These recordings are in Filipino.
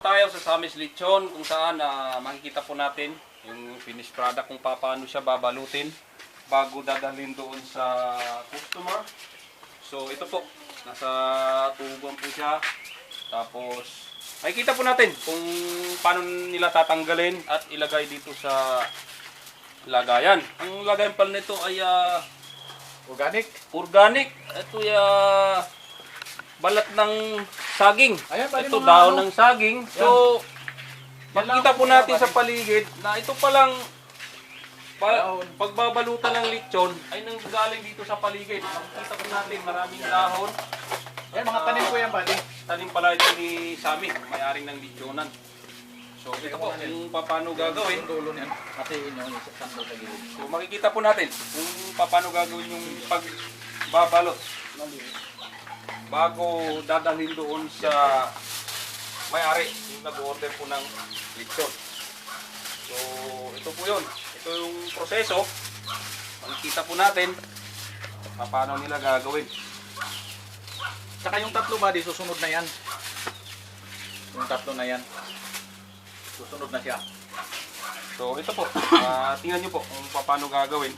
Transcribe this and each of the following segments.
Tayo sa Samis Lechon kung saan makikita po natin yung finished product kung paano siya babalutin bago dadalhin doon sa customer. So ito po, nasa tubuan po siya. Tapos makikita po natin kung paano nila tatanggalin at ilagay dito sa lagayan. Ang lagayan pala nito ay organic. Ito ay balat ng saging. Ayan, ito dahon ng saging. So, makikita po natin sa paligid na ito palang pagbabalutan ng lechon ay nanggaling dito sa paligid. Makikita po natin maraming dahon. Ayan, mga tanim ko yan, buddy. Tanim pala ito ni Sammy, may-aring ng lechonan. So, ito po kung paano gagawin. Dulo niyan. Hatiin nyo yung sandal sa gilid. So, makikita po natin kung paano gagawin yung pagbabalot bago dadalhin doon sa may-ari yung nag-order po ng lechon. So, ito po yun. Ito yung proseso. Makikita po natin paano nila gagawin. Saka yung tatlo, buddy, susunod na yan. Yung tatlo na yan. Susunod na siya. So, ito po. Tingnan nyo po kung paano gagawin.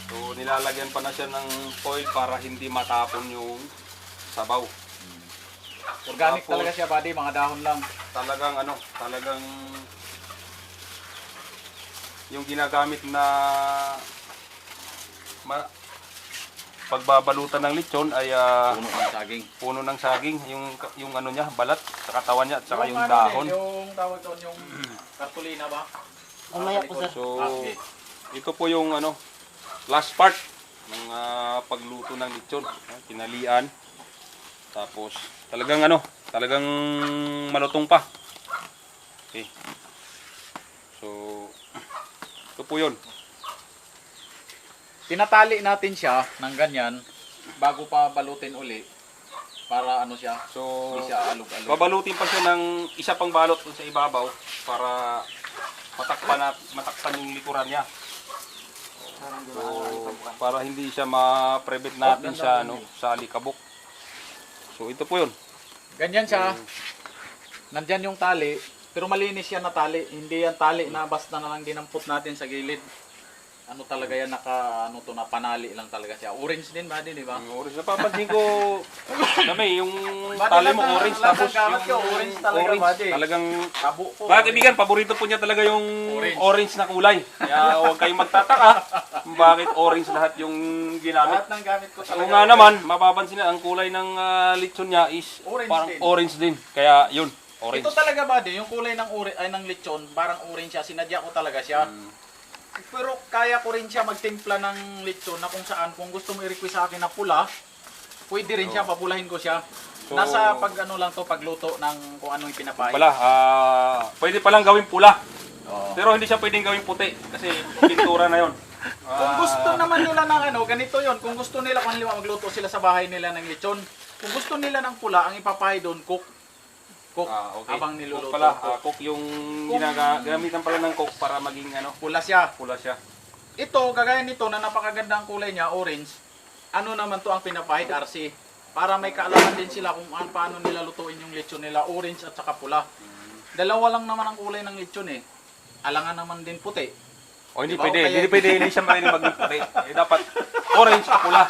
So, nilalagyan pa na siya ng foil para hindi matapon yung sabaw. Organic Tapos, talaga siya, buddy. Mga dahon lang. Talagang yung ginagamit na pagbabalutan ng lechon ay Puno ng saging. puno ng saging, yung ano niya, balat sa katawan niya at saka yung ano dahon. Yung tawag doon, yung kartulina ba? Mamaya po, sir. So, ito po yung last part ng pagluto ng lechon. Kinalian. Tapos talagang talagang malutong pa. Okay. So, ito po 'yon. Tinatali natin siya ng ganyan bago pa balutin uli para ano siya. So, Hindi siya alog-alog. babalutin pa siya ng isa pang balot dun sa ibabaw para matakpan yung likuran niya. So, para hindi siya ma-prevent natin sa alikabok. So, ito po 'yon. Ganyan siya. Nandyan yung tali, pero malinis yan na tali. Hindi yan tali na basta na lang dinampot natin sa gilid. Ano talaga yan, na panali lang talaga siya. Orange din, buddy, di ba? Yung orange. Napapansin ko, yung tali mo orange, tapos yung orange talaga, buddy. Talagang, Tabo ko. mga kaibigan, paborito po niya talaga yung orange na kulay. Kaya huwag kayong magtataka kung bakit orange lahat yung ginamit. Lahat ng gamit ko talaga. So nga naman, mapapansin na ang kulay ng lechon niya is Orange parang din. orange din. Kaya yun, orange. Ito talaga, buddy, yung kulay ng lechon, parang orange siya. Sinadya ko talaga siya. Pero kaya ko rin siya magtimpla ng lechon na kung saan, kung gusto mo i-request sa akin na pula, pwede rin siya, papulahin ko siya. So, Nasa pagluto ng kung ano yung pinapahid. Pwede palang gawin pula. Oo. Pero hindi siya pwedeng gawin puti kasi pintura na yon. Kung gusto naman nila ng ganito yon. Kung gusto nila, kung halimbawa magluto sila sa bahay nila ng lechon, kung gusto nila ng pula, ang ipapahid doon, cook. Okay. Habang niluluto. Cook pala, cook yung gamitan pala ng cook para maging Pula siya. pula siya. Ito, kagaya nito na napakaganda ang kulay niya, orange. Ano naman to ang pinapahid, RC? Para may kaalaman din sila kung paano nila lutuin yung lechon nila, orange at saka pula. Dalawa lang naman ang kulay ng lechon eh. Alangan naman din puti. O hindi Diba? pwede, Kaya- hindi siya pwede maging puti. Dapat orange at pula.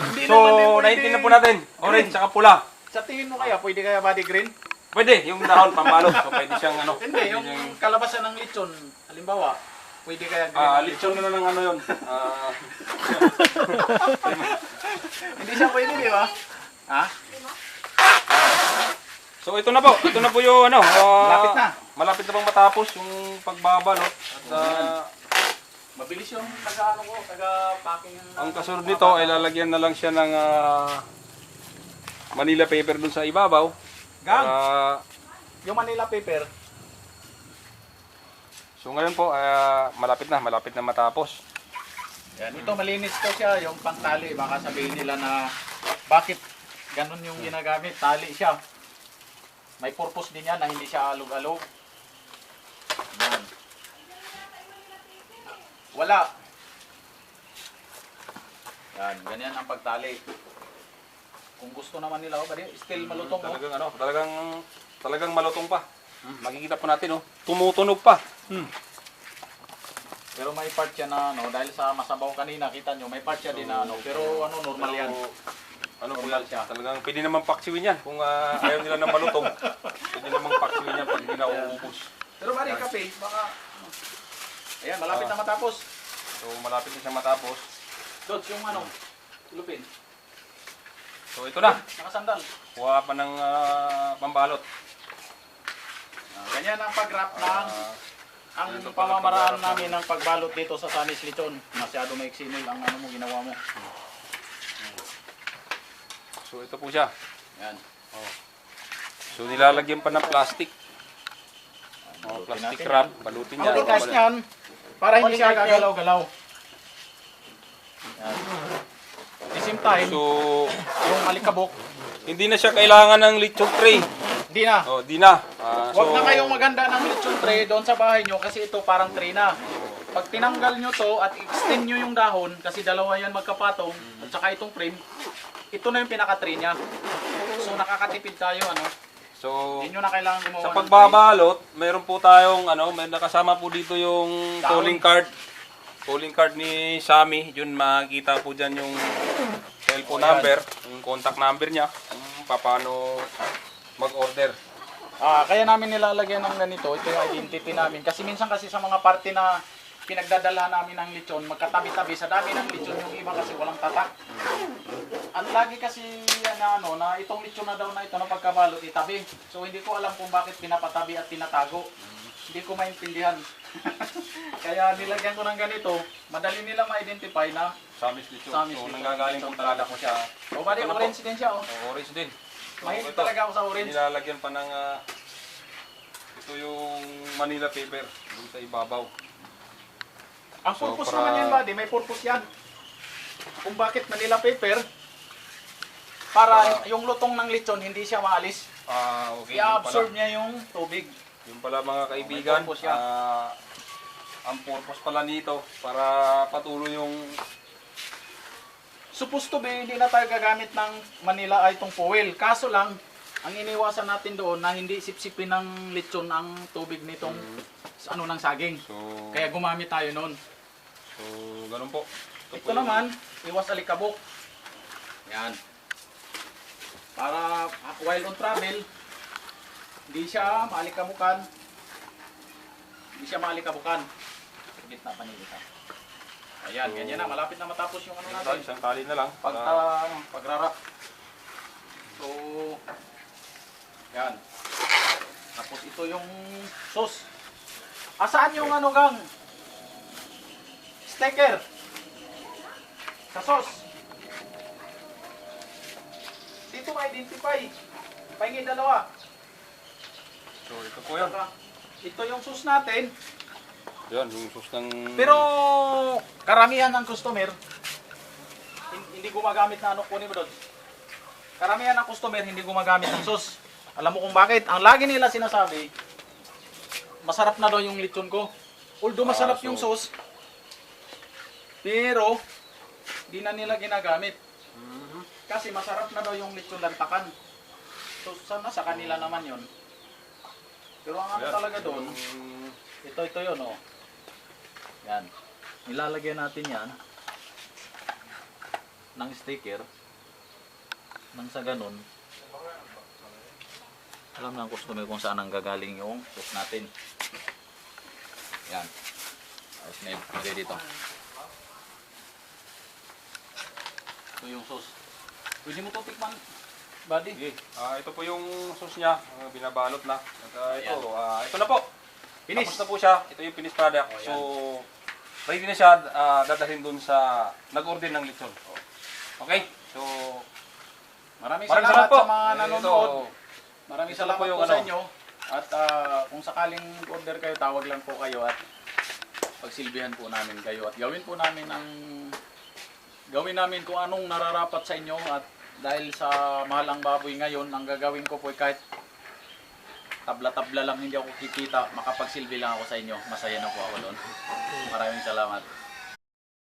Hindi So, naman din pwede. naiintindihan po natin, orange at pula. Sa tingin mo kaya, pwede kaya body green? Pwede, yung dahon pambalot. So, pwede siyang Hindi, yung kalabasan ng lechon, halimbawa, pwede kaya green ang lechon na lang yun. Hindi siya pwede, di ba? Ha? So, ito na po yung Malapit na. Malapit na pang matapos yung pagbabalot. At Mabilis yung taga-packing. ang kasunod nito ay lalagyan na lang siya ng Manila paper dun sa ibabaw. Gang, Ah, yung Manila paper, so ngayon po, malapit na matapos. yan, ito malinis to siya, yung pangtali. Baka sabihin nila na bakit ganun yung ginagamit, tali siya. May purpose din yan na hindi siya alog-alog. Yan. Wala. Yan, ganyan ang pagtali. Kung gusto naman nila, still malutong. Talagang talagang malutong pa. Makikita po natin, oh. Tumutunog pa. Pero may part siya na ano, dahil sa masabaw kanina, kita nyo, may part siya din na ano, pero ano, normal yan. Ano po Normal yan? siya. Talagang pwede naman paksiwin yan. Kung ayaw nila ng malutong, pwede naman paksiwin yan pag hindi na uubos. Pero bali, kape, baka, ano. Ayan, malapit na matapos. So malapit na siya matapos. Dots, yung ano, lupin, So ito na. nakasandal. Kuha pa ng pambalot. Ganyan ang pag-wrap ng ang ito pala pamamaraan pag-wrap namin ng pagbalot dito sa Sanis Lechon. Masyado maiksi nil ang ano mo, ginawa mo. So ito po siya. Yan. So nilalagyan pa ng plastic. Balutin Plastic natin wrap. yan. Balutin Ang niya. tigas niyan, para hindi siya gagalaw-galaw. Yan. At the same time, So yung alikabok, hindi na siya kailangan ng lechon tray. di na. Oh, di na. Huwag na kayong maganda ng lechon tray doon sa bahay nyo kasi ito parang tray na. Pag tinanggal nyo to at extend nyo yung dahon, kasi dalawa yan magkapatong, at saka itong frame, ito na yung pinaka-tray niya. So nakakatipid tayo, ano. So Hindi nyo na kailangan gumawa sa ng pagbabalot, mayroon po tayong may nakasama po dito yung Dahon. calling card. Calling card ni Sammy, yun makikita po diyan yung cellphone Ayan. number, yung contact number niya, kung paano mag-order. Kaya namin nilalagyan ng ganito, ito yung identity namin. Kasi minsan kasi sa mga party na pinagdadala namin ng lechon, magkatabi-tabi sa dami ng lechon, yung iba kasi walang tatak. At lagi kasi na itong lechon na daw na ito na pagkabalot itabi. So hindi ko alam kung bakit pinapatabi at tinatago. Hindi ko maintindihan. Kaya nilagyan ko ng ganito, madali nila ma-identify na. Sammy's lechon. Sammy's So lechon. nanggagaling po talaga po siya. O bali, Ito na po. orange din siya. Oh. Orange din. So, Mahilig ito, talaga ako sa orange. nilalagyan pa ng ito yung Manila paper dun sa ibabaw. Ang So, purpose para- naman yan, buddy, may purpose yan. Kung bakit Manila paper, para yung lutong ng lechon hindi siya maalis. Okay. Yun I-absorb pala. niya yung tubig. Yung pala mga kaibigan, May purpose yan. ang purpose pala nito para patuloy yung Supposed to be, hindi na tayo gagamit ng Manila ay itong fuel. Kaso lang, ang iniwasan natin doon na hindi sipsipin ng lechon ang tubig nitong ng saging. so Kaya gumamit tayo noon. ganun po. Ito naman, iwas alikabok. Yan. Para while on travel, hindi siya maalikabukan. Hindi siya maalikabukan. Sa gitna pa nila. Ayan, So, ganyan na. Malapit na matapos yung ano Ito, natin. isang tali na lang Pag, para pagrarap. So, yan. Tapos ito yung sauce. Asaan yung ano gang? Sticker. Sa sauce. Dito ma-identify. Pahingi dalawa. so ito po yun. Ito yung sauce natin. Yan, yung sauce ng Pero karamihan ng customer hindi gumagamit na ano kunin mo doon. Karamihan ng customer hindi gumagamit ng sauce. Alam mo kung bakit? Ang lagi nila sinasabi, masarap na daw yung lechon ko. Although masarap so- yung sauce, pero di na nila ginagamit. Kasi masarap na daw yung lechon lantakan. So sana sa kanila naman yon. Pero ang ano Yan, talaga doon, yung- ito yun, oh. Yan. Nilalagyan natin yan ng sticker. Nang sa ganun, alam ng customer kung saan ang gagaling yung sauce natin. Yan. Ayos na yun. Lagay dito. Ito yung sauce. Pwede mo ito tikman, buddy. Sige. Ito po yung sauce niya, binabalot na. At ito, Ayan. ito na po. Finish. Tapos na po siya. Ito yung finished product. Oh, yan. So, ready na siya dadalhin dun sa nag-order ng lechon. Okay? So, Maraming maraming salamat po. sa mga nanonood. Maraming Ito na salamat po po, yung sa ano. inyo. At kung sakaling order kayo, tawag lang po kayo at pagsilbihan po namin kayo. At gawin po namin namin kung anong nararapat sa inyo. At dahil sa mahal ang baboy ngayon, ang gagawin ko po ay kahit tabla-tabla lang hindi ako kikita, makapagsilbi lang ako sa inyo. Masaya na po ako doon. Maraming salamat.